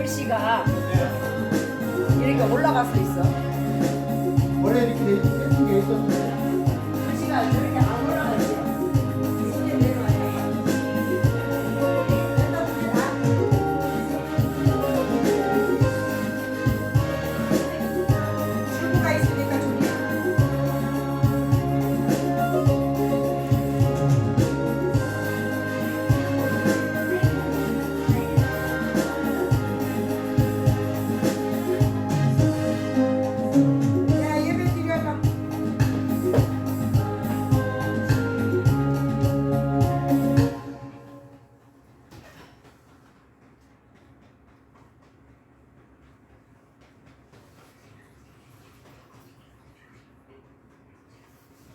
글씨가 이렇게 올라가서 있어. 원래 이렇게 예쁜 게 있었는데 글씨가 저렇게 안 올라가지. 이렇게 내려와야 돼. 됐다, 됐다. 출구가 있으니까 좋네. 야, 예배 드려라.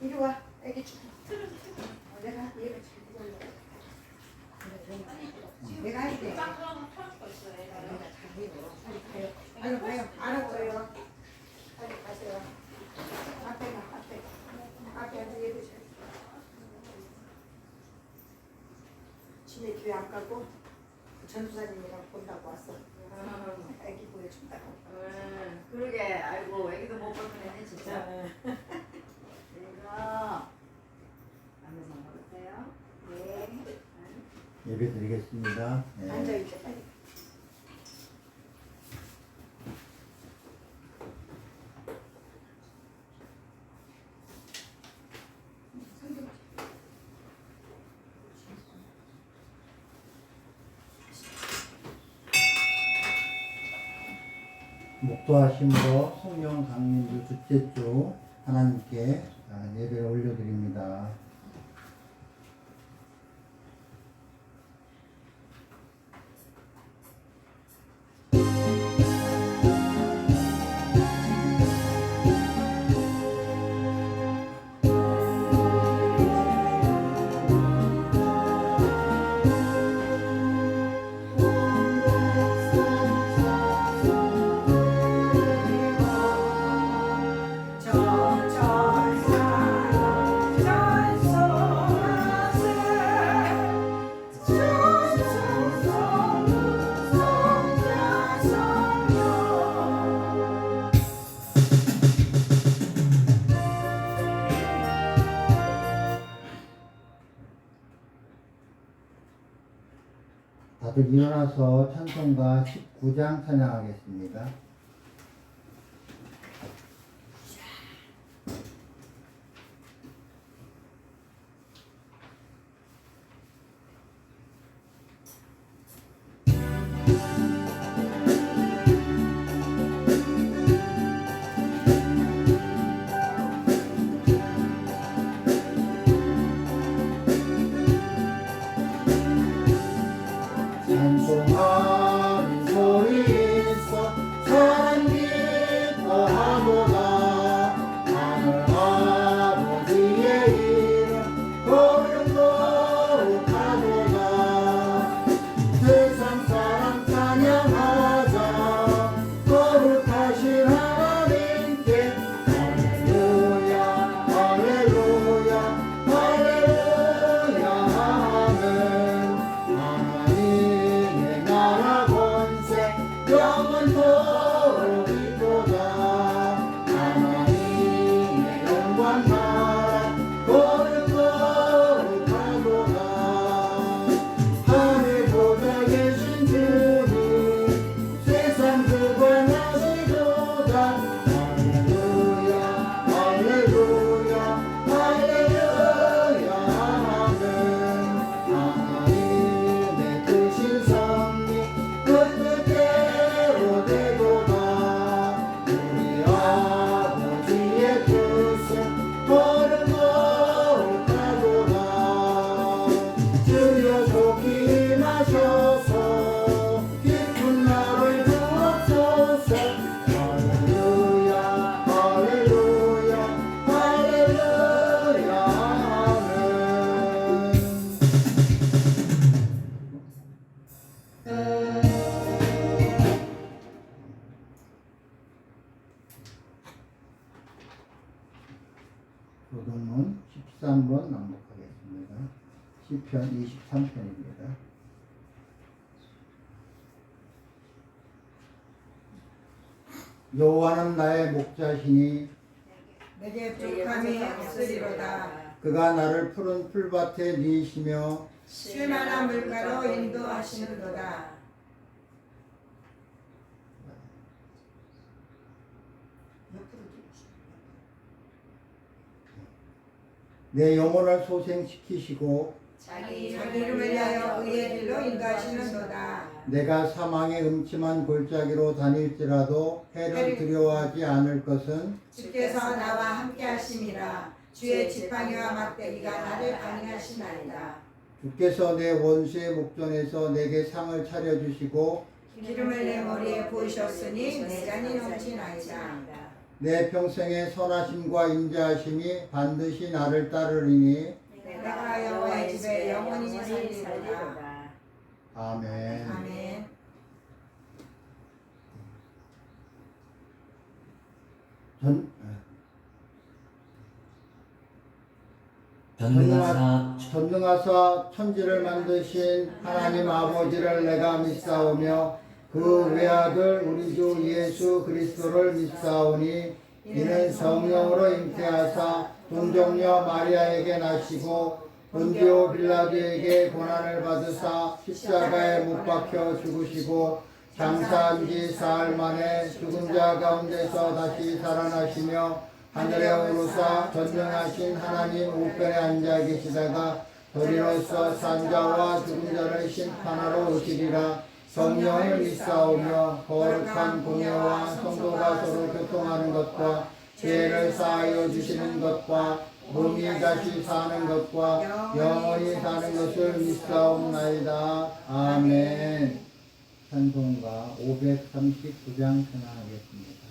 이리 와, 애기 주. 내가 예배 드리고 내가 할게. 내가 잘해요. 아유, 가요. 알았어요. 빨리 가세요. 앞에 가, 앞에 앉아 예배 드려. 집에 교회 안 가고 전도사님이랑 본다고 왔어. 애기 보여준다고. 그러게. 아이고 애기도 못 보네 진짜. 이거 하면서 먹으세요. 네. 예배 드리겠습니다. 네. 앉아 있자 빨리. 목도하심으로 성령 강림주 둘째 주 하나님께 예배를 올려드립니다. 다들 일어나서 찬송가 19장 찬양하겠습니다. 찬송하는 소리 있어 사랑 기뻐하노라. 하늘 아버지의 이름 거룩거룩하노라. 세상 사람 찬양하자 거룩하신 하나님께 할렐루야 할렐루야 할렐루야 아멘. 하나님의 나라 권세 영원토록 있도다. 하나님의 영광 나라 거룩거룩하도다. 하늘보다 계신 주님 세상 구원하시도다. 할렐루야 할렐루야 할렐루야 아멘. 하나님의 크신 섭리 그 뜻대로 되도다. 우리 아버지의 뜻은 거룩거룩하도다. 주여 속히 임하셔서 깊은 나를 주옵소서. 할렐루야 할렐루야 할렐루야 아멘. 교동문 13번 낭독하겠습니다. 시편 23편입니다. 여호와는 나의 목자시니 내게 족함이 없으리로다. 그가 나를 푸른 풀밭에 누이시며 쉴만한 물가로 인도하시는도다. 내 영혼을 소생시키시고 자기 이름을 위하여 의의 길로 인도하시는도다. 내가 사망의 음침한 골짜기로 다닐지라도 해를 두려워하지 않을 것은 주께서 나와 함께 하심이라. 주의 지팡이와 막대기가 나를 방해하시나이다. 주께서 내 원수의 목전에서 내게 상을 차려주시고 기름을 내 머리에 부으셨으니 내 잔이 넘치나이다. 내 평생의 선하심과 인자하심이 반드시 나를 따르리니 내가 여호와의 집에 영원히 살리로다. 아멘. 아멘. 전능하사 천지를 만드신 하나님 아버지를 내가 믿사오며 그 외아들 우리 주 예수 그리스도를 믿사오니 이는 성령으로 잉태하사 동정녀 마리아에게 나시고 본디오 빌라도에게 고난을 받으사 십자가에 못 박혀 죽으시고 장사한 지 사흘 만에 죽은 자 가운데서 다시 살아나시며 하늘에 오르사 전능하신 하나님 우편에 앉아 계시다가 도리로서 산자와 죽은 자를 심판하러 오시리라. 성령을 믿사오며 거룩한 공예와 성도가 서로 교통하는 것과 죄를 사하여 주시는 것과 몸이 다시 사는 것과 영원히 사는 것을 믿사옵나이다. 아멘. 찬송가 539장 전하겠습니다.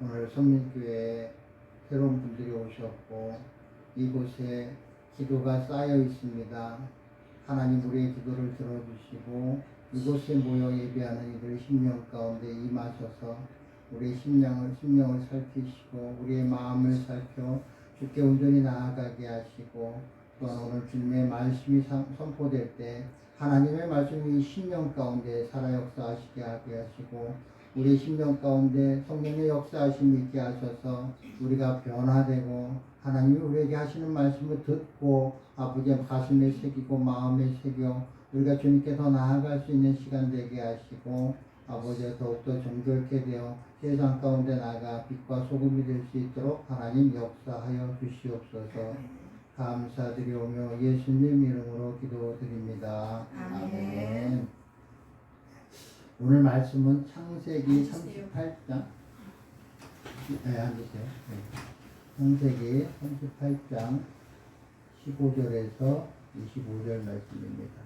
오늘 선민교회에 새로운 분들이 오셨고 이곳에 기도가 쌓여 있습니다. 하나님 우리의 기도를 들어주시고 이곳에 모여 예배하는 이들의 심령 가운데 임하셔서 우리의 심령을 살피시고 우리의 마음을 살펴 주께 온전히 나아가게 하시고 또한 오늘 주님의 말씀이 선포될 때 하나님의 말씀이 심령 가운데 살아 역사하시게 하게 하시고 우리 심령 가운데 성령의 역사하심이 있게 하셔서 우리가 변화되고 하나님이 우리에게 하시는 말씀을 듣고 아버지의 가슴에 새기고 마음에 새겨 우리가 주님께 더 나아갈 수 있는 시간 되게 하시고 아버지가 더욱더 정결케 되어 세상 가운데 나아가 빛과 소금이 될 수 있도록 하나님 역사하여 주시옵소서. 감사드리오며 예수님 이름으로 기도드립니다. 아멘. 오늘 말씀은 창세기 38장 앉으세요. 창세기 38장 15절에서 25절 말씀입니다.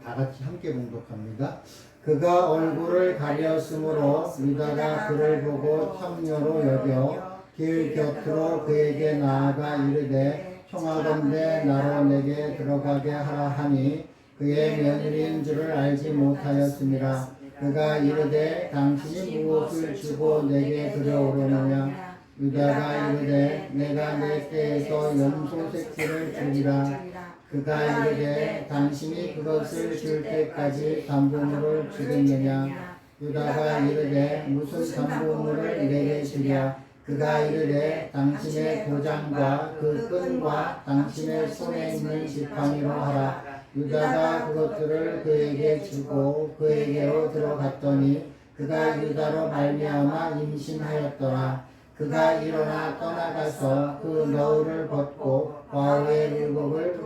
다 같이 함께 봉독합니다. 그가 얼굴을 가렸으므로 유다가 그를 보고 청녀로 여겨 길 곁으로 그에게 나아가 이르되 청하건대 나로 내게 들어가게 하라 하니 그의 며느리인 줄을 알지 못하였습니다. 그가 이르되 당신이 무엇을 주고 내게 들여오려느냐. 유다가 이르되 내가 내 떼에서 염소 새끼를 주리라. 그가 이르되 당신이 그것을 줄 때까지 담보물을 주겠느냐. 유다가 이르되 무슨 담보물을 내게 주랴. 그가 이르되 당신의 도장과 그 끈과 당신의 손에 있는 지팡이로 하라. 유다가 그것들을 그에게 주고 그에게로 들어갔더니 그가 유다로 말미암아 임신하였더라. 그가 일어나 떠나가서 그 너울을 벗고 과후의 물복을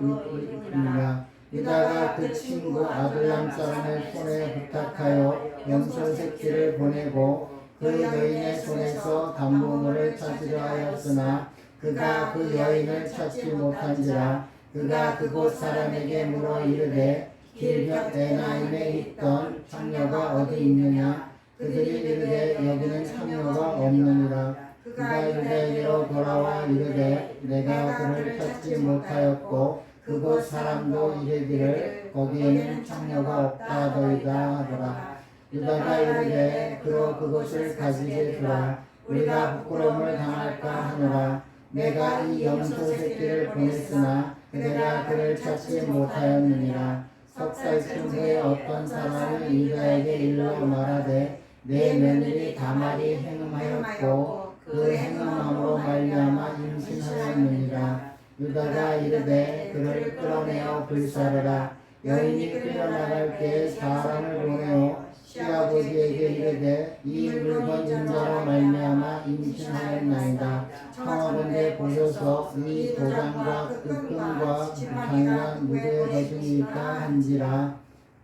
입으니라. 유다가 그 친구 아둘람 사람의 손에 부탁하여 염소 새끼를 보내고 그 여인의 손에서 담보물을 찾으려 하였으나 그가 그 여인을 찾지 못한지라. 그가 그곳 사람에게 물어 이르되 길곁 에나임에 있던 창녀가 어디 있느냐. 그들이 이르되 여기는 창녀가 없느니라. 그가 유다에게로 돌아와 이르되 내가 그를 찾지 못하였고 그곳 사람도 이르기를 거기에는 창녀가 없다더이다 하더라. 유다가 이르되 그로 그것을 가지게 두라. 우리가 부끄러움을 당할까 하노라. 내가 이 염소 새끼를 보냈으나 그대가 그를 찾지 못하였느니라. 석 달쯤 후에 어떤 사람이 유다에게 일러 말하되 내 며느리 다말이 행음하였고 그 행음함으로 말미암아 임신하였느니라. 유다가 이르되 그를 끌어내어 불사르라. 여인이 끌려나갈 때에 사람을 보내어 시아버지에게 이르되 이 물건 인자로 말미암아 임신하였나이다. 청하건대 보셔서 이 도장과 그 끈과 지팡이가 누구의 것이니까 한지라.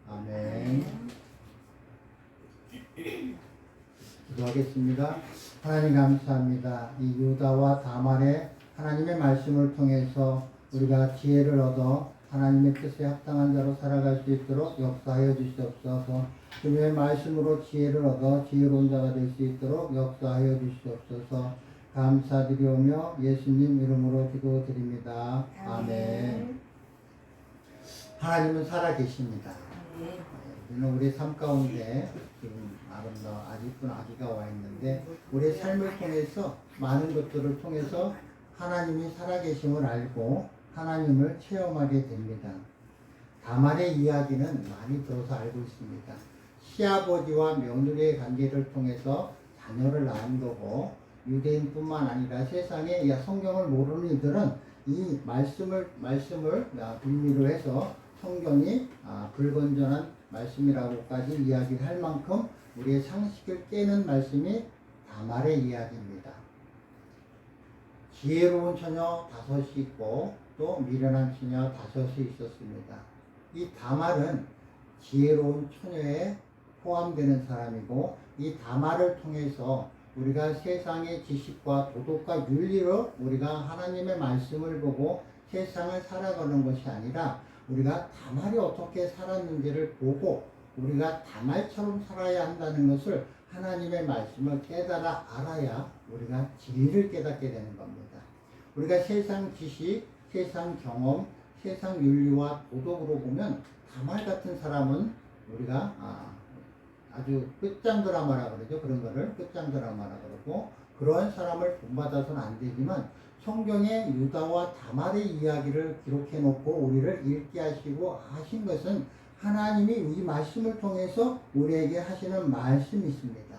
아멘. 기도하겠습니다. 하나님 감사합니다. 이 유다와 다말의 하나님의 말씀을 통해서 우리가 지혜를 얻어 하나님의 뜻에 합당한 자로 살아갈 수 있도록 역사하여 주시옵소서. 주님의 말씀으로 지혜를 얻어 지혜로운 자가 될 수 있도록 역사하여 주시옵소서. 감사드리오며 예수님 이름으로 기도드립니다. 아멘. 하나님은 살아계십니다. 우리는 우리 삶 가운데 지금 아름다운 아주 이쁜 아기가 와 있는데 우리의 삶을 통해서 많은 것들을 통해서 하나님이 살아계심을 알고 하나님을 체험하게 됩니다. 다말의 이야기는 많이 들어서 알고 있습니다. 시아버지와 며느리의 관계를 통해서 자녀를 낳은 거고 유대인뿐만 아니라 세상에 성경을 모르는 이들은 이 말씀을 빌미로 해서 성경이 불건전한 말씀이라고까지 이야기를 할 만큼 우리의 상식을 깨는 말씀이 다말의 이야기입니다. 지혜로운 처녀 5이 있고 또 미련한 처녀 5이 있었습니다. 이 다말은 지혜로운 처녀에 포함되는 사람이고 이 다말을 통해서 우리가 세상의 지식과 도덕과 윤리로 우리가 하나님의 말씀을 보고 세상을 살아가는 것이 아니라 우리가 다말이 어떻게 살았는지를 보고 우리가 다말처럼 살아야 한다는 것을 하나님의 말씀을 깨달아 알아야 우리가 진리를 깨닫게 되는 겁니다. 우리가 세상 지식, 세상 경험, 세상 윤리와 도덕으로 보면 다말 같은 사람은 우리가 아주 끝장 드라마라 그러죠. 그런 거를 끝장 드라마라 그러고 그러한 사람을 본받아서는 안 되지만 성경에 유다와 다말의 이야기를 기록해 놓고 우리를 읽게 하시고 하신 것은 하나님이 이 말씀을 통해서 우리에게 하시는 말씀이 있습니다.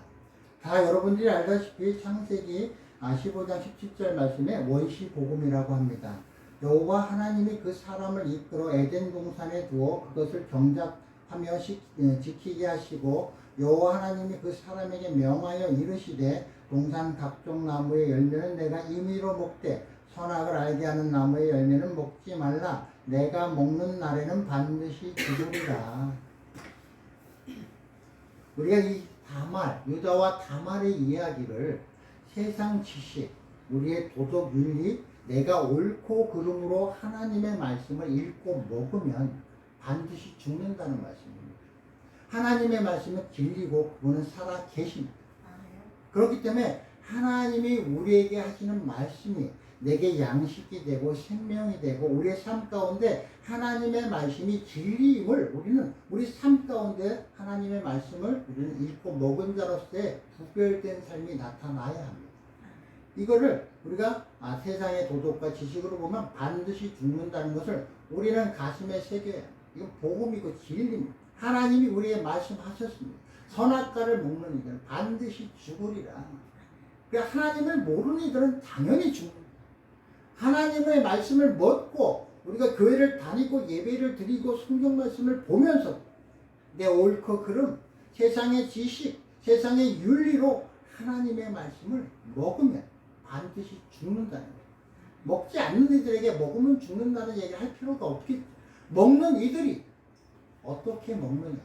다 여러분들이 알다시피 창세기 15장 17절 말씀에 원시복음이라고 합니다. 여호와 하나님이 그 사람을 이끌어 에덴 동산에 두어 그것을 경작하며 지키게 하시고 여호와 하나님이 그 사람에게 명하여 이르시되 동산 각종 나무의 열매는 내가 임의로 먹되 선악을 알게 하는 나무의 열매는 먹지 말라. 내가 먹는 날에는 반드시 죽으리라. 우리가 이 다말, 유다와 다말의 이야기를 세상 지식, 우리의 도덕 윤리, 내가 옳고 그름으로 하나님의 말씀을 읽고 먹으면 반드시 죽는다는 말씀입니다. 하나님의 말씀은 진리고 그분은 살아 계십니다. 그렇기 때문에 하나님이 우리에게 하시는 말씀이 내게 양식이 되고 생명이 되고 우리의 삶 가운데 하나님의 말씀이 진리임을 우리는 우리 삶 가운데 하나님의 말씀을 우리는 읽고 먹은 자로서의 구별된 삶이 나타나야 합니다. 이거를 우리가 세상의 도덕과 지식으로 보면 반드시 죽는다는 것을 우리는 가슴에 새겨야 합니다. 이건 복음이고 진리입니다. 하나님이 우리에게 말씀하셨습니다. 선악과를 먹는 이들은 반드시 죽으리라. 그러니까 하나님을 모르는 이들은 당연히 죽는다. 하나님의 말씀을 먹고 우리가 교회를 다니고 예배를 드리고 성경 말씀을 보면서 내 옳고 그름, 세상의 지식, 세상의 윤리로 하나님의 말씀을 먹으면 반드시 죽는다는 거예요. 먹지 않는 이들에게 먹으면 죽는다는 얘기를 할 필요가 없겠죠. 먹는 이들이 어떻게 먹느냐.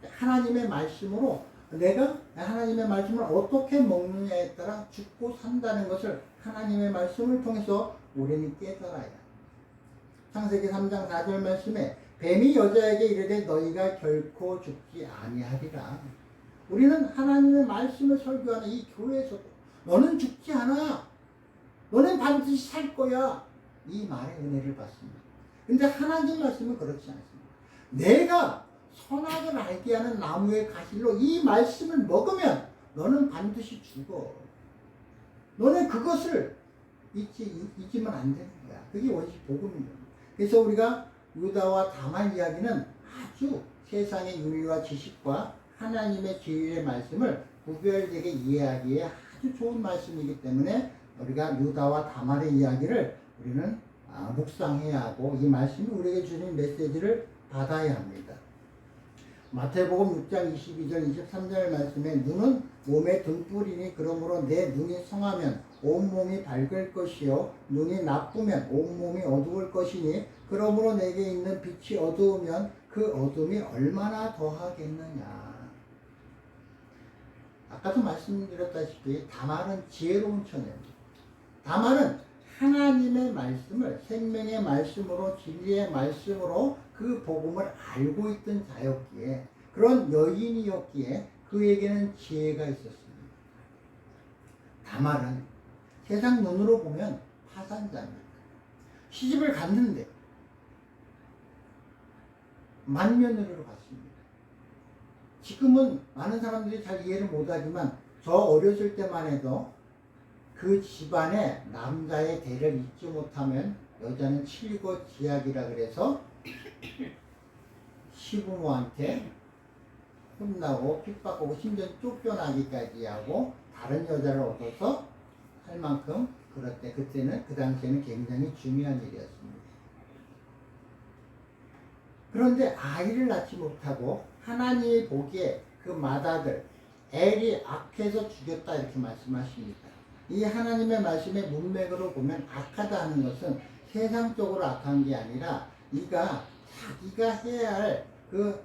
하나님의 말씀으로 내가 하나님의 말씀을 어떻게 먹느냐에 따라 죽고 산다는 것을 하나님의 말씀을 통해서 우리는 깨달아야 합니다. 창세기 3장 4절 말씀에 뱀이 여자에게 이르되 너희가 결코 죽지 아니하리라. 우리는 하나님의 말씀을 설교하는 이 교회에서도 너는 죽지 않아. 너는 반드시 살 거야. 이 말의 은혜를 받습니다. 근데 하나님 말씀은 그렇지 않습니다. 내가 선악을 알게 하는 나무의 가실로 이 말씀을 먹으면 너는 반드시 죽어. 너는 그것을 잊으면 안 되는 거야. 그게 원시 복음입니다. 그래서 우리가 유다와 다말 이야기는 아주 세상의 윤리와 지식과 하나님의 진리의 말씀을 구별되게 이해하기에 아주 좋은 말씀이기 때문에 우리가 유다와 다말의 이야기를 우리는 묵상해야 하고 이 말씀이 우리에게 주는 메시지를 받아야 합니다. 마태복음 6장 22절 23절 말씀에 눈은 몸의 등불이니 그러므로 내 눈이 성하면 온몸이 밝을 것이요 눈이 나쁘면 온몸이 어두울 것이니 그러므로 내게 있는 빛이 어두우면 그 어둠이 얼마나 더하겠느냐. 아까도 말씀드렸다시피 다말은 지혜로운 처녀입니다. 다말은 하나님의 말씀을 생명의 말씀으로 진리의 말씀으로 그 복음을 알고 있던 자였기에 그런 여인이었기에 그에게는 지혜가 있었습니다. 다말은 세상 눈으로 보면 파산자입니다. 시집을 갔는데 만며느리로 갔습니다. 지금은 많은 사람들이 잘 이해를 못하지만 저 어렸을 때만 해도 그 집안에 남자의 대를 잊지 못하면 여자는 칠거지약이라 그래서 시부모한테 혼나고 핍박하고 심지어 쫓겨나기까지 하고 다른 여자를 얻어서 할 만큼 그럴 때 그때는 그 당시에는 굉장히 중요한 일이었습니다. 그런데 아이를 낳지 못하고 하나님이 보기에 그 맏아들 엘이 악해서 죽였다 이렇게 말씀하십니다. 이 하나님의 말씀의 문맥으로 보면 악하다 하는 것은 세상적으로 악한 게 아니라 이가 자기가 해야 할 그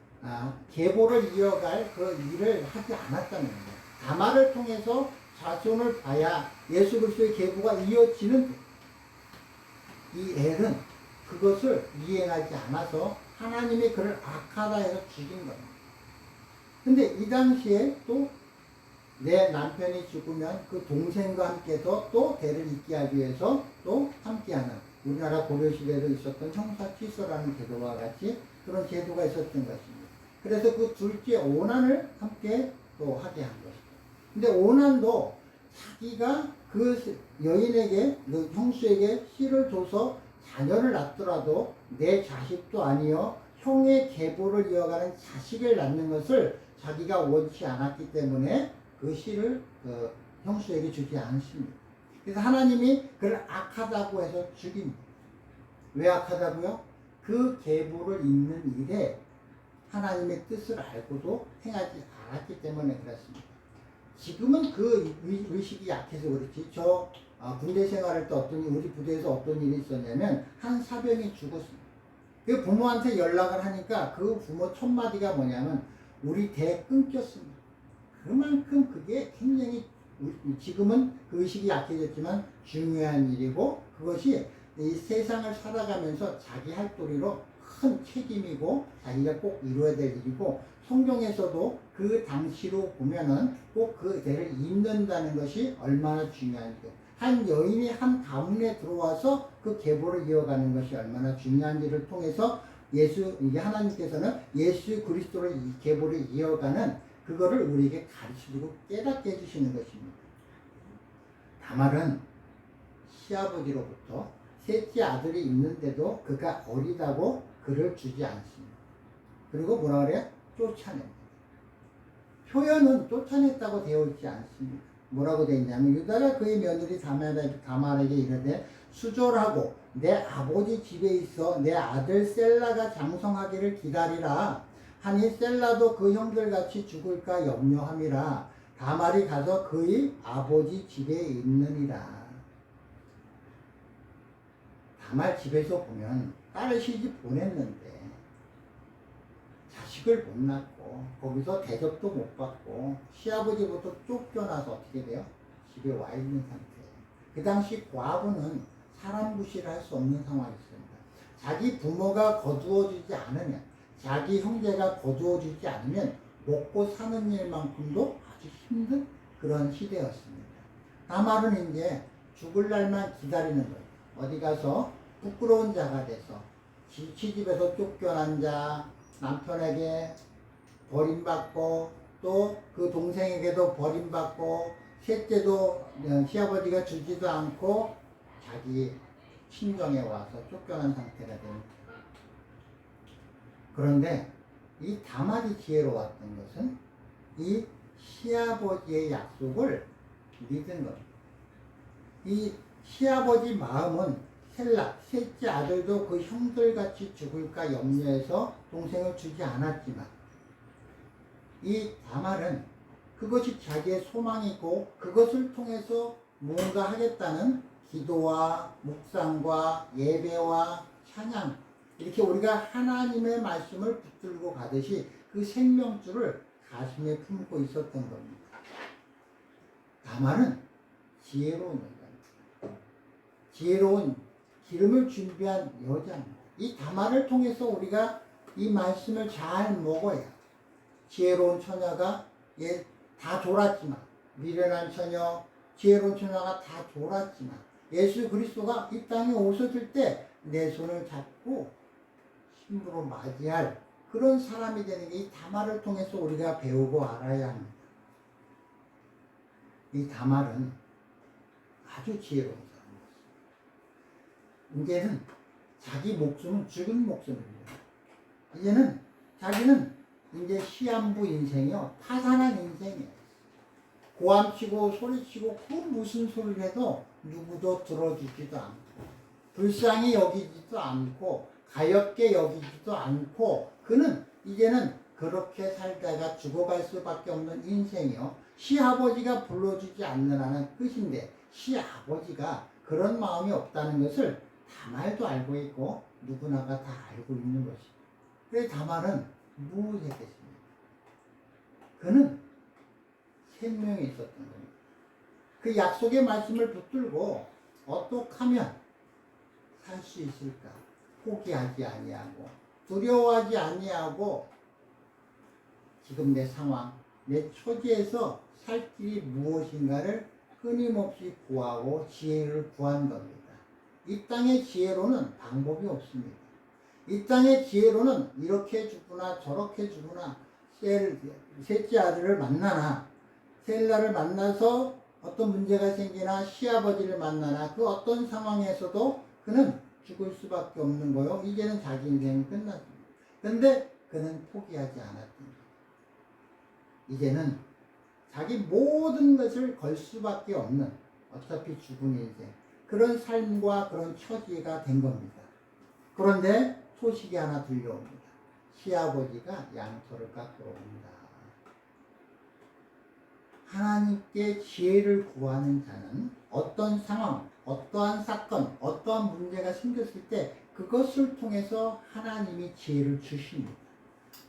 계보를 이어갈 그 일을 하지 않았다는 거예요. 다말을 통해서 자손을 봐야 예수 그리스도의 계보가 이어지는 이 엘은 그것을 이행하지 않아서 하나님이 그를 악하다 해서 죽인 겁니다. 근데 이 당시에 또 내 남편이 죽으면 그 동생과 함께서 또 대를 잇게 하기 위해서 또 함께하는 우리나라 고려시대에도 있었던 형사취소라는 제도와 같이 그런 제도가 있었던 것입니다. 그래서 그 둘째 오난을 함께 또 하게 한 것이죠. 근데 오난도 자기가 그 여인에게, 그 형수에게 씨를 줘서 자녀를 낳더라도 내 자식도 아니요 형의 계보를 이어가는 자식을 낳는 것을 자기가 원치 않았기 때문에 그 씨를 형수에게 주지 않습니다. 그래서 하나님이 그를 악하다고 해서 죽입니다. 왜 악하다고요? 그 계보를 잇는 일에 하나님의 뜻을 알고도 행하지 않았기 때문에 그렇습니다. 지금은 그 의식이 약해서 그렇지. 군대 생활할 때 우리 부대에서 어떤 일이 있었냐면 한 사병이 죽었습니다. 그 부모한테 연락을 하니까 그 부모 첫 마디가 뭐냐면 우리 대 끊겼습니다. 그만큼 그게 굉장히 지금은 그 의식이 약해졌지만 중요한 일이고 그것이 이 세상을 살아가면서 자기 할 도리로 큰 책임이고 자기가 꼭 이루어야 될 일이고 성경에서도 그 당시로 보면은 꼭 그 대를 잇는다는 것이 얼마나 중요한지 한 여인이 한 가문에 들어와서 그 계보를 이어가는 것이 얼마나 중요한지를 통해서 하나님께서는 예수 그리스도를 이 계보를 이어가는 그거를 우리에게 가르쳐주고 깨닫게 해주시는 것입니다. 다말은 시아버지로부터 셋째 아들이 있는데도 그가 어리다고 그를 주지 않습니다. 그리고 뭐라 그래요? 쫓아냅니다. 표현은 쫓아냈다고 되어 있지 않습니다. 뭐라고 되어 있냐면 유다가 그의 며느리 다말에게 이르되 수절하고 내 아버지 집에 있어 내 아들 셀라가 장성하기를 기다리라 하니 셀라도 그 형들같이 죽을까 염려함이라 다말이 가서 그의 아버지 집에 있느니라. 다말 집에서 보면 딸을 시집 보냈는데 자식을 못 낳고 거기서 대접도 못 받고 시아버지부터 쫓겨나서 어떻게 돼요? 집에 와 있는 상태예요. 그 당시 과부는 사람 구실을 할 수 없는 상황이었습니다. 자기 부모가 거두어주지 않으면 자기 형제가 거두어주지 않으면 먹고 사는 일만큼도 아주 힘든 그런 시대였습니다. 다말은 이제 죽을 날만 기다리는 거예요. 어디 가서 부끄러운 자가 돼서 시집에서 쫓겨난 자, 남편에게 버림받고 또 그 동생에게도 버림받고 셋째도 시아버지가 주지도 않고 자기 친정에 와서 쫓겨난 상태가 됩니다. 그런데 이 다말이 지혜로웠던 것은 이 시아버지의 약속을 믿은 겁니다. 이 시아버지 마음은 셀라, 셋째 아들도 그 형들같이 죽을까 염려해서 동생을 주지 않았지만 이 다말은 그것이 자기의 소망이고 그것을 통해서 무언가 하겠다는 기도와 묵상과 예배와 찬양 이렇게 우리가 하나님의 말씀을 붙들고 가듯이 그 생명줄을 가슴에 품고 있었던 겁니다. 다말은 지혜로운 여자입니다. 지혜로운 기름을 준비한 여자입니다. 이 다말을 통해서 우리가 이 말씀을 잘 먹어야 지혜로운 처녀가 다 졸았지만 미련한 처녀, 지혜로운 처녀가 다 졸았지만 예수 그리스도가 이 땅에 오셨을 때 내 손을 잡고 힘으로 맞이할 그런 사람이 되는 게 이 다말을 통해서 우리가 배우고 알아야 합니다. 이 다말은 아주 지혜로운 사람이었습니다. 이제는 자기 목숨은 죽은 목숨입니다. 이제는 자기는 이제 시한부 인생이요 파산한 인생이에요. 고함치고 소리치고 그 무슨 소리를 해도 누구도 들어주지도 않고 불쌍히 여기지도 않고 가엾게 여기지도 않고 그는 이제는 그렇게 살다가 죽어갈 수밖에 없는 인생이요. 시아버지가 불러주지 않느라는 뜻인데 시아버지가 그런 마음이 없다는 것을 다말도 알고 있고 누구나가 다 알고 있는 것입니다. 그래서 다말은 무엇했겠습니까? 그는 생명이 있었던 겁니다. 그 약속의 말씀을 붙들고 어떻게 하면 살 수 있을까? 포기하지 아니하고 두려워하지 아니하고 지금 내 상황, 내 처지에서 살 길이 무엇인가를 끊임없이 구하고 지혜를 구한 겁니다. 이 땅의 지혜로는 방법이 없습니다. 이 땅의 지혜로는 이렇게 주구나 저렇게 주구나 셋째 아들을 만나나 셀라를 만나서 어떤 문제가 생기나 시아버지를 만나나 그 어떤 상황에서도 그는 죽을 수밖에 없는 거요. 이제는 자기 인생이 끝났습니다. 그런데 그는 포기하지 않았습니다. 이제는 자기 모든 것을 걸 수밖에 없는 어차피 죽은 인생 그런 삶과 그런 처지가 된 겁니다. 그런데 소식이 하나 들려옵니다. 시아버지가 양털을 깎으러 옵니다. 하나님께 지혜를 구하는 자는 어떤 상황, 어떠한 사건, 어떠한 문제가 생겼을 때 그것을 통해서 하나님이 지혜를 주십니다.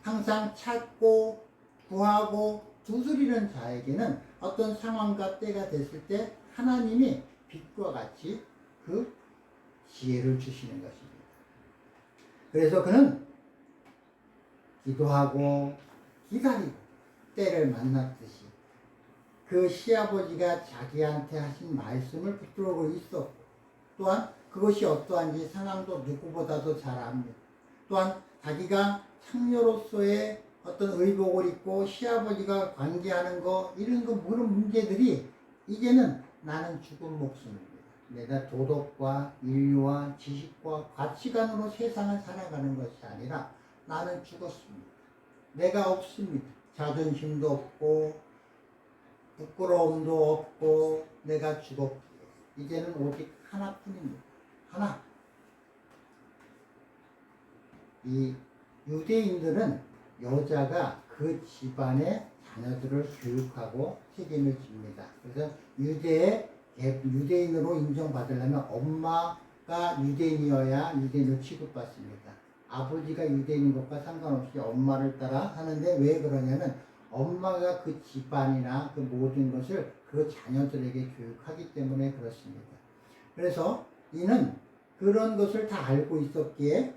항상 찾고 구하고 두드리는 자에게는 어떤 상황과 때가 됐을 때 하나님이 빛과 같이 그 지혜를 주시는 것입니다. 그래서 그는 기도하고 기다리고 때를 만났듯이 그 시아버지가 자기한테 하신 말씀을 붙들고 있었고 또한 그것이 어떠한지 상황도 누구보다도 잘 압니다. 또한 자기가 창녀로서의 어떤 의복을 입고 시아버지가 관계하는 거 이런 거 그런 문제들이 이제는 나는 죽은 목숨입니다. 내가 도덕과 인류와 지식과 가치관으로 세상을 살아가는 것이 아니라 나는 죽었습니다. 내가 없습니다. 자존심도 없고 부끄러움도 없고 내가 죽었기에 이제는 오직 하나뿐입니다. 하나. 이 유대인들은 여자가 그 집안의 자녀들을 교육하고 책임을 집니다. 그래서 유대인으로 인정받으려면 엄마가 유대인이어야 유대인으로 취급받습니다. 아버지가 유대인인 것과 상관없이 엄마를 따라 하는데 왜 그러냐면 엄마가 그 집안이나 그 모든 것을 그 자녀들에게 교육하기 때문에 그렇습니다. 그래서 이는 그런 것을 다 알고 있었기에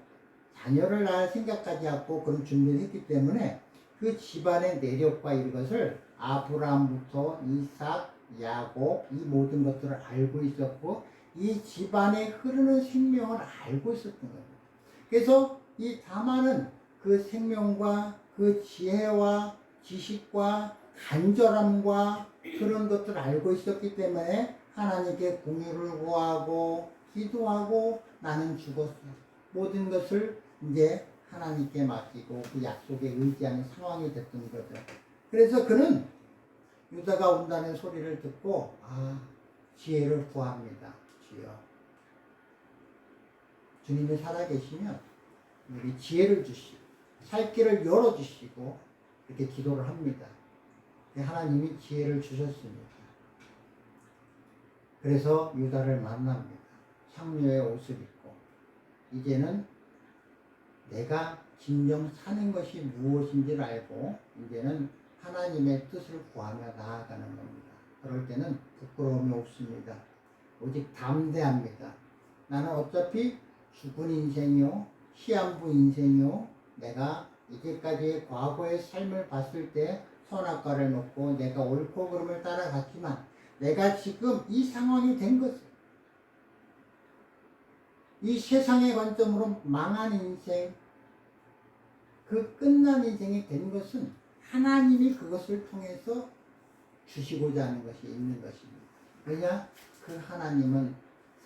자녀를 낳을 생각까지 하고 그런 준비를 했기 때문에 그 집안의 내력과 이것을 아브라함부터 이삭, 야곱 이 모든 것들을 알고 있었고 이 집안에 흐르는 생명을 알고 있었던 겁니다. 그래서 이 다말은 그 생명과 그 지혜와 지식과 간절함과 그런 것들을 알고 있었기 때문에 하나님께 공유를 구하고 기도하고 나는 죽었어. 모든 것을 이제 하나님께 맡기고 그 약속에 의지하는 상황이 됐던 거죠. 그래서 그는 유다가 온다는 소리를 듣고 지혜를 구합니다. 주여 주님이 살아계시면 우리 지혜를 주시고 살 길을 열어주시고 이렇게 기도를 합니다. 하나님이 지혜를 주셨습니다. 그래서 유다를 만납니다. 창녀의 옷을 입고 이제는 내가 진정 사는 것이 무엇인지를 알고 이제는 하나님의 뜻을 구하며 나아가는 겁니다. 그럴 때는 부끄러움이 없습니다. 오직 담대합니다. 나는 어차피 죽은 인생이요 시한부 인생이요 내가 이제까지의 과거의 삶을 봤을 때 선악과를 먹고 내가 옳고 그름을 따라갔지만 내가 지금 이 상황이 된 것을 이 세상의 관점으로 망한 인생 그 끝난 인생이 된 것은 하나님이 그것을 통해서 주시고자 하는 것이 있는 것입니다. 왜냐? 그 하나님은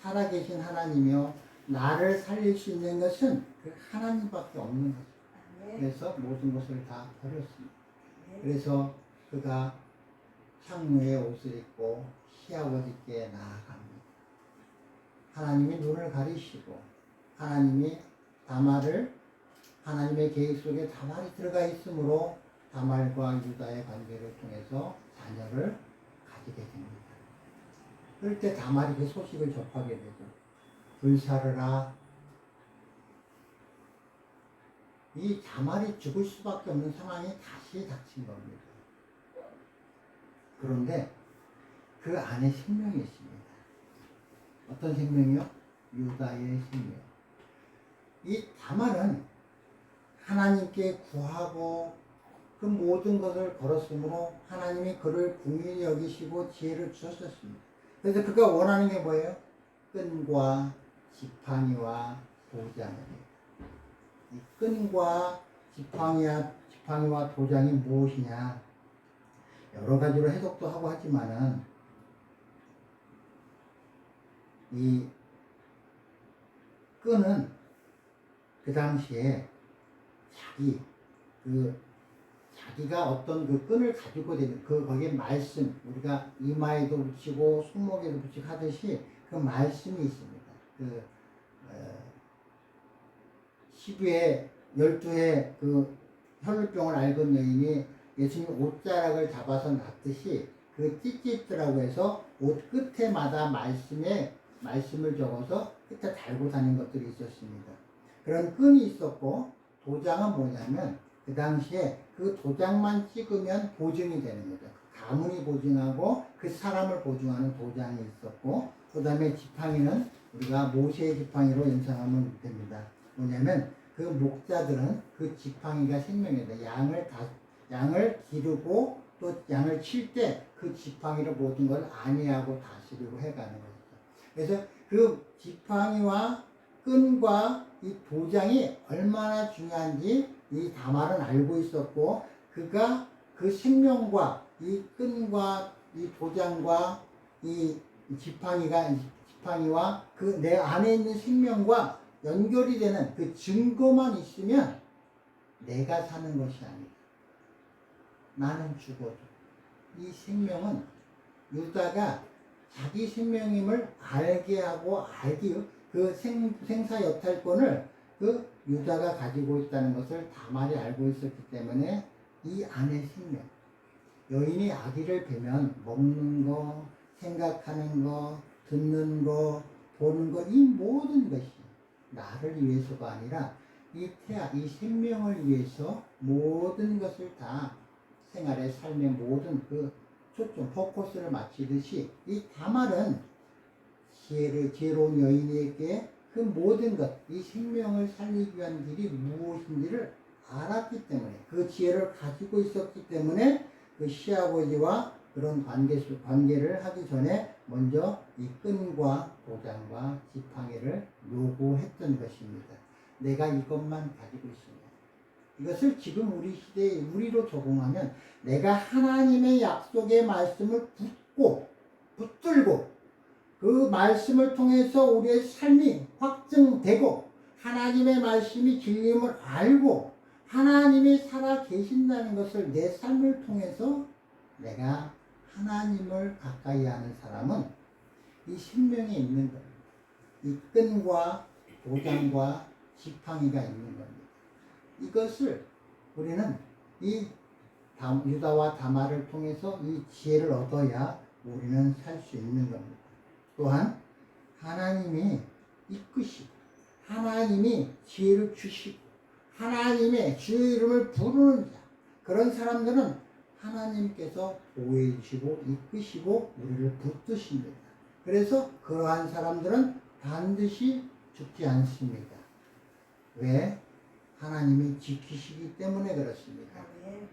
살아계신 하나님이요 나를 살릴 수 있는 것은 그 하나님밖에 없는 것입니다. 그래서 모든 것을 다 버렸습니다. 그래서 그가 창녀의 옷을 입고 시아버지께 나아갑니다. 하나님이 눈을 가리시고 하나님이 다말을 하나님의 계획 속에 다말이 들어가 있으므로 다말과 유다의 관계를 통해서 자녀를 가지게 됩니다. 그럴 때 다말이 그 소식을 접하게 되죠. 불사르라. 이 다말이 죽을 수밖에 없는 상황이 다시 닥친 겁니다. 그런데 그 안에 생명이 있습니다. 어떤 생명이요? 유다의 생명. 이 다말은 하나님께 구하고 그 모든 것을 걸었으므로 하나님이 그를 긍휼히 여기시고 지혜를 주셨습니다. 그래서 그가 원하는 게 뭐예요? 끈과 지팡이와 도장입니다. 이 끈과 지팡이와 도장이 무엇이냐? 여러 가지로 해석도 하고 하지만은 이 끈은 그 당시에 자기가 어떤 그 끈을 가지고 되는 거기에 말씀, 우리가 이마에도 붙이고 손목에도 붙이고 하듯이 그 말씀이 있습니다. 12회 그 혈루병을 앓은 여인이 예수님 옷자락을 잡아서 놨듯이 그 찢찢더라고 해서 옷 끝에마다 말씀을 적어서 끝에 달고 다니는 것들이 있었습니다. 그런 끈이 있었고, 도장은 뭐냐면 그 당시에 그 도장만 찍으면 보증이 되는 거죠. 가문이 보증하고 그 사람을 보증하는 도장이 있었고, 그 다음에 지팡이는 우리가 모세의 지팡이로 연상하면 됩니다. 뭐냐면 그 목자들은 그 지팡이가 생명이다. 양을 기르고 또 양을 칠 때 그 지팡이로 모든 걸 안위하고 다스리고 해가는 것이죠. 그래서 그 지팡이와 끈과 이 도장이 얼마나 중요한지 이 다말은 알고 있었고, 그가 그 생명과 이 끈과 이 도장과 이 지팡이와 그 내 안에 있는 생명과 연결이 되는 그 증거만 있으면 내가 사는 것이 아니다. 나는 죽어도. 이 생명은 유다가 자기 생명임을 알게 하고 그 생사 여탈권을 그 유다가 가지고 있다는 것을 다말이 알고 있었기 때문에 이 안의 생명, 여인이 아기를 뵈면 먹는 거, 생각하는 거, 듣는 거, 보는 거, 이 모든 것이 나를 위해서가 아니라 이 생명을 위해서 모든 것을 다 생활의 삶의 모든 그 초점, 포커스를 맞추듯이 이 다말은 지혜로운 여인에게 그 모든 것, 이 생명을 살리기 위한 길이 무엇인지를 알았기 때문에, 그 지혜를 가지고 있었기 때문에 그 시아버지와 그런 관계를 하기 전에 먼저 이 끈과 도장과 지팡이를 요구했던 것입니다. 내가 이것만 가지고 있습니다. 이것을 지금 우리 시대에 우리로 적용하면 내가 하나님의 약속의 말씀을 붙들고 그 말씀을 통해서 우리의 삶이 확증되고 하나님의 말씀이 진리임을 알고 하나님이 살아 계신다는 것을 내 삶을 통해서 내가 하나님을 가까이 하는 사람은 이 생명에 있는 겁니다. 이 끈과 도장과 지팡이가 있는 겁니다. 이것을 우리는 이 유다와 다말을 통해서 이 지혜를 얻어야 우리는 살 수 있는 겁니다. 또한 하나님이 이끄시고 하나님이 지혜를 주시고 하나님의 주의 이름을 부르는 자, 그런 사람들은 하나님께서 보호해 주시고 이끄시고 우리를 붙드십니다. 그래서 그러한 사람들은 반드시 죽지 않습니다. 왜? 하나님이 지키시기 때문에 그렇습니다.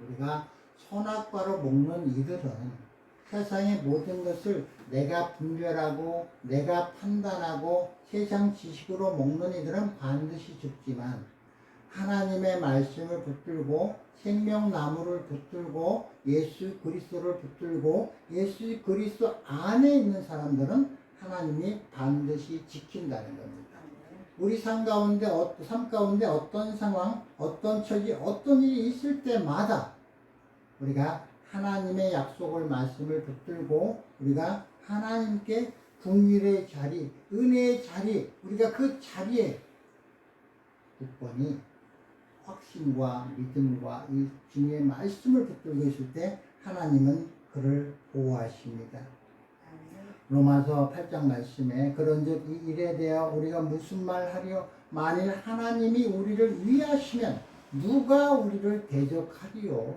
우리가 선악과로 먹는 이들은 세상의 모든 것을 내가 분별하고 내가 판단하고 세상 지식으로 먹는 이들은 반드시 죽지만, 하나님의 말씀을 붙들고 생명나무를 붙들고 예수 그리스도를 붙들고 예수 그리스도 안에 있는 사람들은 하나님이 반드시 지킨다는 겁니다. 우리 삶 가운데 어떤 상황, 어떤 처지, 어떤 일이 있을 때마다 우리가 하나님의 약속을 말씀을 붙들고 우리가 하나님께 긍휼의 자리, 은혜의 자리, 우리가 그 자리에 굳건히 확신과 믿음과 이 주님의 말씀을 붙들고 있을 때 하나님은 그를 보호하십니다. 로마서 8장 말씀에 그런즉 이 일에 대하여 우리가 무슨 말하리요? 만일 하나님이 우리를 위하시면 누가 우리를 대적하리요?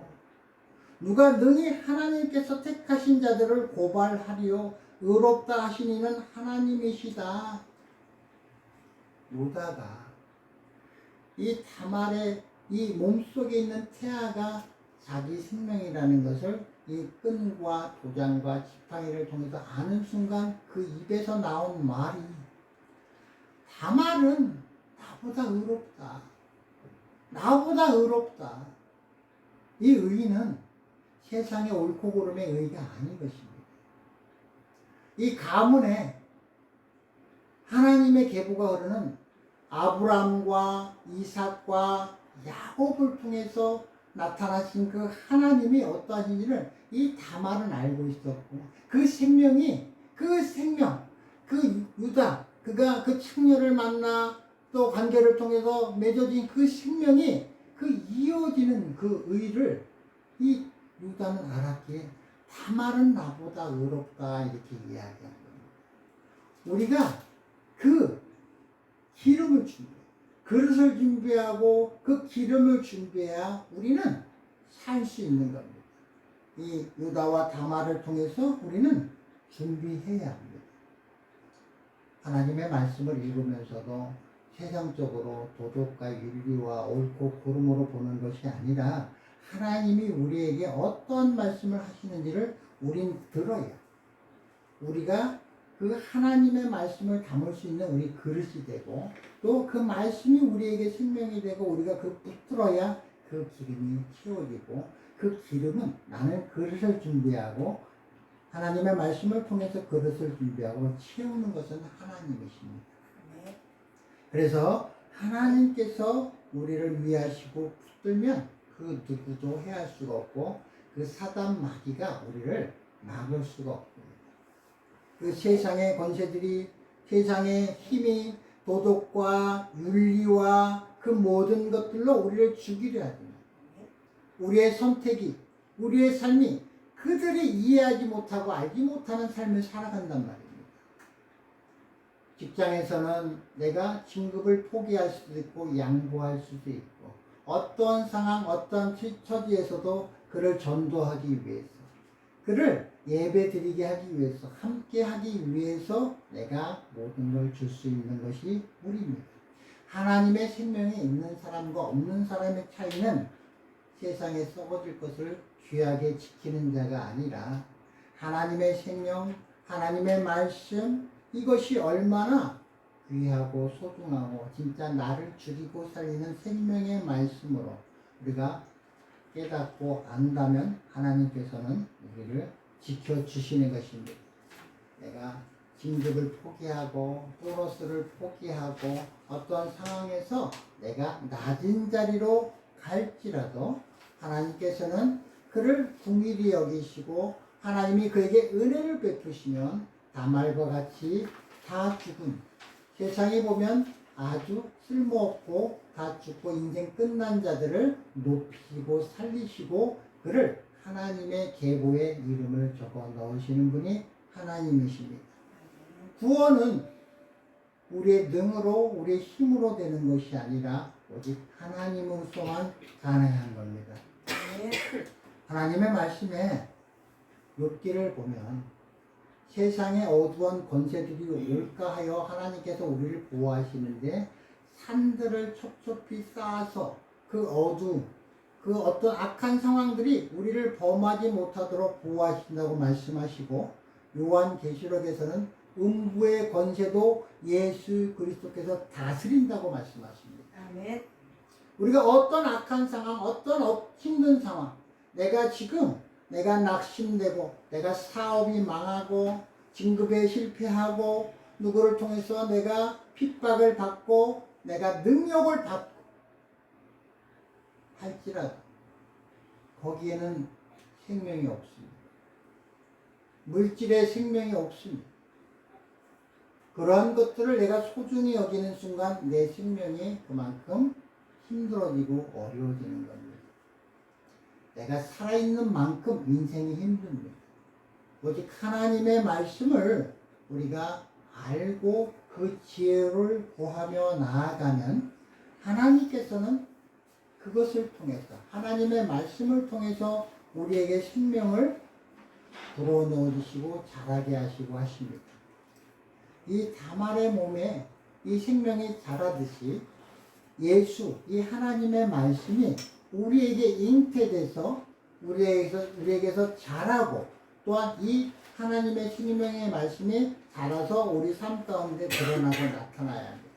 누가 능히 하나님께서 택하신 자들을 고발하리요 의롭다 하신 이는 하나님이시다. 유다가 이 다말의 이 몸속에 있는 태아가 자기 생명이라는 것을 이 끈과 도장과 지팡이를 통해서 아는 순간 그 입에서 나온 말이 다말은 나보다 의롭다. 나보다 의롭다. 이 의는 세상의 옳고 그름의 의가 아닌 것입니다. 이 가문에 하나님의 계보가 흐르는 아브라함과 이삭과 야곱을 통해서 나타나신 그 하나님이 어떠하신지를 이 다말은 알고 있었고 그 생명이 그 생명 그 유다 그가 그 창녀를 만나 또 관계를 통해서 맺어진 그 생명이 그 이어지는 그 의를 이 유다는 알았기에 다말은 나보다 의롭다 이렇게 이야기한 겁니다. 우리가 그 기름을 준비해 그릇을 준비하고 그 기름을 준비해야 우리는 살 수 있는 겁니다. 이 유다와 다말을 통해서 우리는 준비해야 합니다. 하나님의 말씀을 읽으면서도 세상적으로 도덕과 윤리와 옳고 그름으로 보는 것이 아니라 하나님이 우리에게 어떤 말씀을 하시는지를 우린 들어야 우리가 그 하나님의 말씀을 담을 수 있는 우리 그릇이 되고 또 그 말씀이 우리에게 생명이 되고 우리가 그 붙들어야 그 기름이 채워지고 그 기름은 나는 그릇을 준비하고 하나님의 말씀을 통해서 그릇을 준비하고 채우는 것은 하나님이십니다. 그래서 하나님께서 우리를 위하시고 붙들면 그 누구도 해할 수가 없고 그 사단 마귀가 우리를 막을 수가 없습니다. 그 세상의 권세들이 세상의 힘이 도덕과 윤리와 그 모든 것들로 우리를 죽이려 하지만 우리의 선택이 우리의 삶이 그들이 이해하지 못하고 알지 못하는 삶을 살아간단 말입니다. 직장에서는 내가 진급을 포기할 수도 있고 양보할 수도 있고 어떤 상황 어떤 처지에서도 그를 전도하기 위해서 그를 예배 드리게 하기 위해서 함께 하기 위해서 내가 모든 걸 줄 수 있는 것이 우리입니다. 하나님의 생명에 있는 사람과 없는 사람의 차이는 세상에 썩어질 것을 귀하게 지키는 자가 아니라 하나님의 생명, 하나님의 말씀 이것이 얼마나 귀하고 소중하고 진짜 나를 죽이고 살리는 생명의 말씀으로 우리가 깨닫고 안다면 하나님께서는 우리를 지켜주시는 것입니다. 내가 진급을 포기하고 보너스를 포기하고 어떤 상황에서 내가 낮은 자리로 갈지라도 하나님께서는 그를 긍휼히 여기시고 하나님이 그에게 은혜를 베푸시면 다말과 같이 다 죽은 세상에 보면 아주 쓸모없고 다 죽고 인생 끝난 자들을 높이고 살리시고 그를 하나님의 계보에 이름을 적어 넣으시는 분이 하나님이십니다. 구원은 우리의 능으로 우리의 힘으로 되는 것이 아니라 오직 하나님으로서만 가능한 겁니다. 하나님의 말씀에 욥기를 보면 세상의 어두운 권세들이 올까 하여 하나님께서 우리를 보호하시는데 산들을 촉촉히 쌓아서 그 어두움 그 어떤 악한 상황들이 우리를 범하지 못하도록 보호하신다고 말씀하시고 요한계시록에서는 음부의 권세도 예수 그리스도께서 다스린다고 말씀하십니다. 아멘. 우리가 어떤 악한 상황, 어떤 힘든 상황, 내가 낙심되고, 내가 사업이 망하고, 진급에 실패하고, 누구를 통해서 내가 핍박을 받고, 내가 능욕을 받고, 할지라도, 거기에는 생명이 없습니다. 물질의 생명이 없습니다. 그러한 것들을 내가 소중히 여기는 순간 내 생명이 그만큼 힘들어지고 어려워지는 겁니다. 내가 살아있는 만큼 인생이 힘듭니다. 오직 하나님의 말씀을 우리가 알고 그 지혜를 구하며 나아가면 하나님께서는 그것을 통해서 하나님의 말씀을 통해서 우리에게 생명을 불어넣어 주시고 자라게 하시고 하십니다. 이 다말의 몸에 이 생명이 자라듯이 예수, 이 하나님의 말씀이 우리에게 잉태돼서 우리에게서 자라고, 또한 이 하나님의 생명의 말씀이 자라서 우리 삶 가운데 드러나고 나타나야 합니다.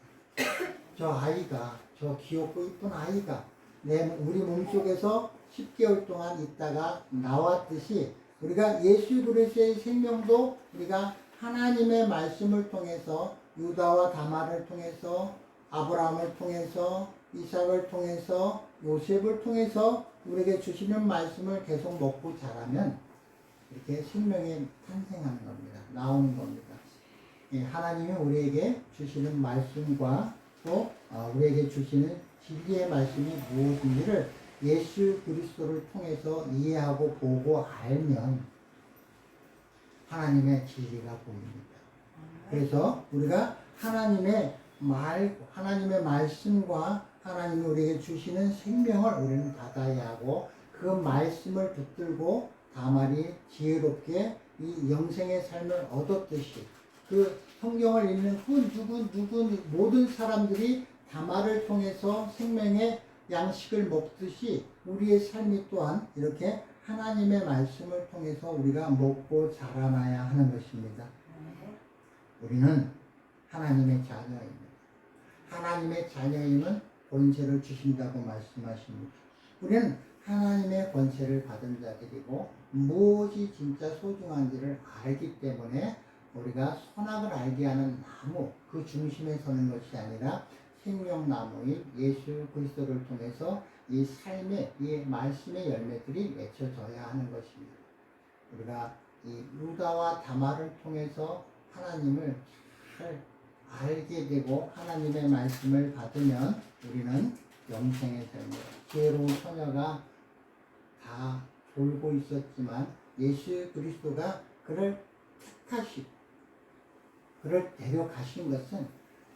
저 아이가, 저 귀엽고 이쁜 아이가 우리 몸속에서 10개월 동안 있다가 나왔듯이 우리가 예수 그리스도의 생명도 우리가 하나님의 말씀을 통해서 유다와 다말을 통해서 아브라함을 통해서 이삭을 통해서 요셉을 통해서 우리에게 주시는 말씀을 계속 먹고 자라면 이렇게 생명이 탄생하는 겁니다. 나오는 겁니다. 하나님이 우리에게 주시는 말씀과 또 우리에게 주시는 진리의 말씀이 무엇인지를 예수 그리스도를 통해서 이해하고 보고 알면 하나님의 진리가 보입니다. 그래서 우리가 하나님의 말씀과 하나님이 우리에게 주시는 생명을 우리는 받아야 하고, 그 말씀을 붙들고 다말이 지혜롭게 이 영생의 삶을 얻었듯이 그 성경을 읽는 누구 모든 사람들이 다말을 통해서 생명의 양식을 먹듯이 우리의 삶이 또한 이렇게 하나님의 말씀을 통해서 우리가 먹고 자라나야 하는 것입니다. 우리는 하나님의 자녀입니다. 하나님의 자녀임은 권세를 주신다고 말씀하십니다. 우리는 하나님의 권세를 받은 자들이고 무엇이 진짜 소중한지를 알기 때문에 우리가 선악을 알게 하는 나무, 그 중심에 서는 것이 아니라 생명나무인 예수 그리스도를 통해서 이 삶의, 이 말씀의 열매들이 맺혀져야 하는 것입니다. 우리가 이 유다와 다말을 통해서 하나님을 잘 알게 되고 하나님의 말씀을 받으면 우리는 영생의 삶을, 지혜로운 처녀가 다 돌고 있었지만 예수 그리스도가 그를 택하시고 그를 데려가신 것은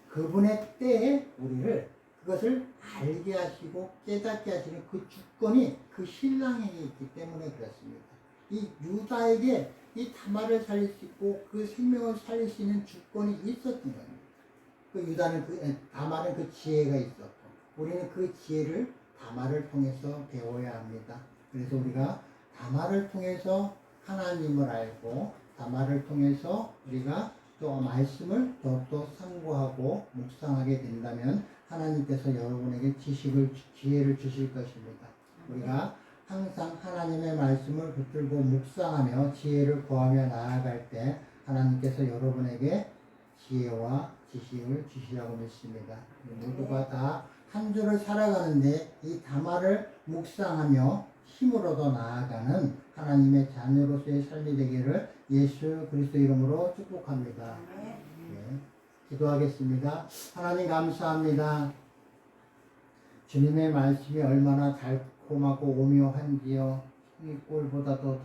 그분의 때에 우리를 그것을 알게 하시고 깨닫게 하시는 그 주권이 그 신랑에게 있기 때문에 그렇습니다. 이 유다에게 이 다말을 살릴 수 있고 그 생명을 살릴 수 있는 주권이 있었던 겁니다. 그 유다는 다말은 그 지혜가 있었고 우리는 그 지혜를 다말을 통해서 배워야 합니다. 그래서 우리가 다말을 통해서 하나님을 알고 다말을 통해서 우리가 또 말씀을 더욱더 상고하고 묵상하게 된다면 하나님께서 여러분에게 지혜를 주실 것입니다. 우리가 항상 하나님의 말씀을 붙들고 묵상하며 지혜를 구하며 나아갈 때 하나님께서 여러분에게 지혜와 지식을 주시라고 믿습니다. 모두가 다 한 주를 살아가는데 이 다말을 묵상하며 힘을 얻어 나아가는 하나님의 자녀로서의 삶이 되기를 예수 그리스도 이름으로 축복합니다. 네, 기도하겠습니다. 하나님 감사합니다. 주님의 말씀이 얼마나 달콤하고 오묘한지요. 꿀보다도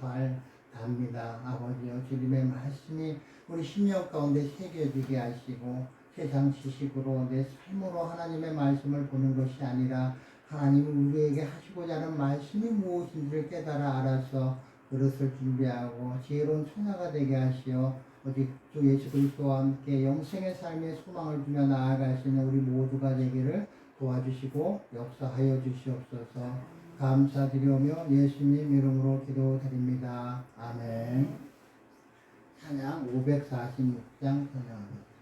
답니다. 아버지요, 주님의 말씀이 우리 심령 가운데 새겨지게 하시고 세상 지식으로 내 삶으로 하나님의 말씀을 보는 것이 아니라 하나님은 우리에게 하시고자 하는 말씀이 무엇인지를 깨달아 알아서 그릇을 준비하고 지혜로운 처녀가 되게 하시어 오직 주 예수 그리스도와 함께 영생의 삶의 소망을 주며 나아갈 수 있는 우리 모두가 되기를 도와주시고 역사하여 주시옵소서. 감사드리오며 예수님 이름으로 기도드립니다. 아멘. 찬양 546장 찬양합니다.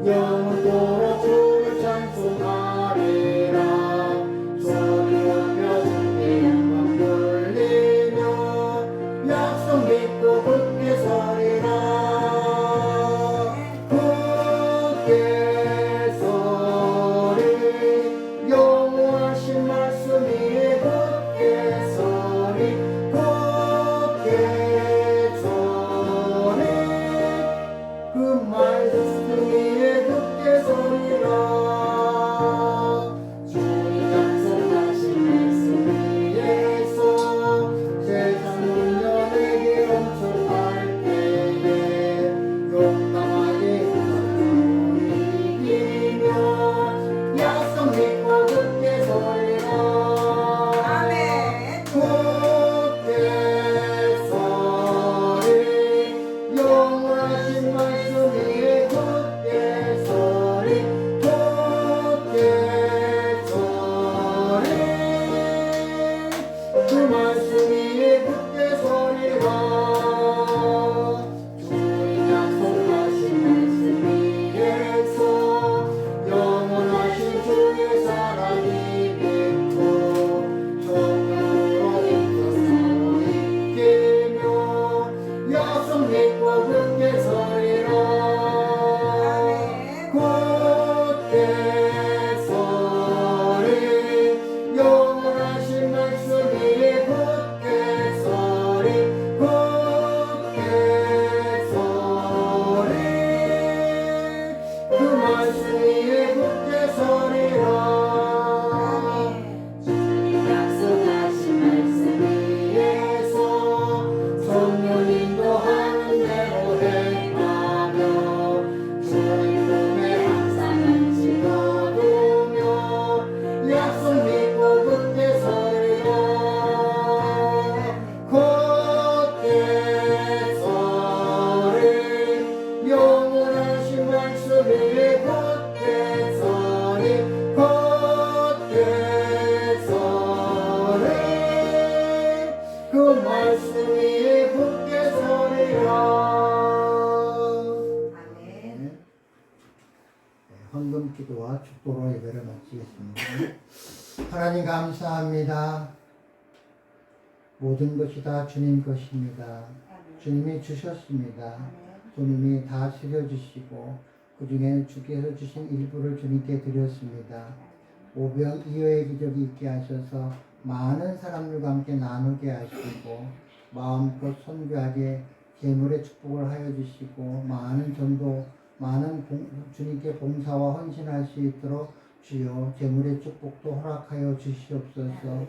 영원토록 주를 찬송하리. 기도로 예배를 마치겠습니다. 하나님 감사합니다. 모든 것이 다 주님 것입니다. 주님이 주셨습니다. 주님이 다 드려주시고 그 중에 주께서 주신 일부를 주님께 드렸습니다. 오병이어의 기적이 있게 하셔서 많은 사람들과 함께 나누게 하시고 마음껏 선교하게 재물의 축복을 하여 주시고 많은 전도 많은 주님께 봉사와 헌신할 수 있도록 주여 재물의 축복도 허락하여 주시옵소서.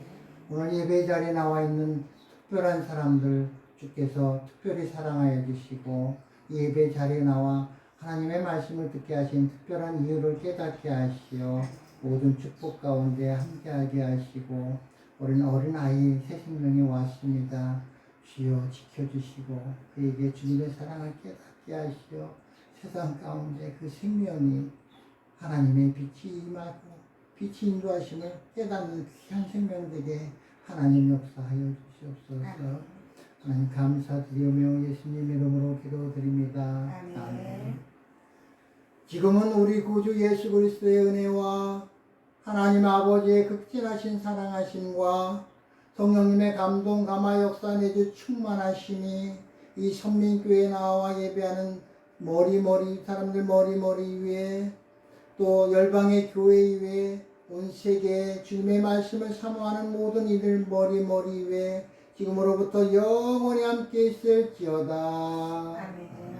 오늘 예배 자리에 나와 있는 특별한 사람들 주께서 특별히 사랑하여 주시고 예배 자리에 나와 하나님의 말씀을 듣게 하신 특별한 이유를 깨닫게 하시어 모든 축복 가운데 함께하게 하시고 어린아이 새 생명이 왔습니다. 주여 지켜주시고 그에게 주님의 사랑을 깨닫게 하시어 세상 가운데 그 생명이 하나님의 빛이 임하고 빛이 인도하심을 깨닫는 귀한 생명 되게 하나님 역사하여 주시옵소서. 하나님 감사드리며 예수님 이름으로 기도드립니다. 아멘. 지금은 우리 구주 예수 그리스도의 은혜와 하나님 아버지의 극진하신 사랑하심과 성령님의 감동 감화 역사 내주 충만하심이 이 선민교회에 나와 예배하는 사람들 머리 위에 또 열방의 교회 위에 온 세계에 주님의 말씀을 사모하는 모든 이들 머리 위에 지금으로부터 영원히 함께 있을지어다. 아멘.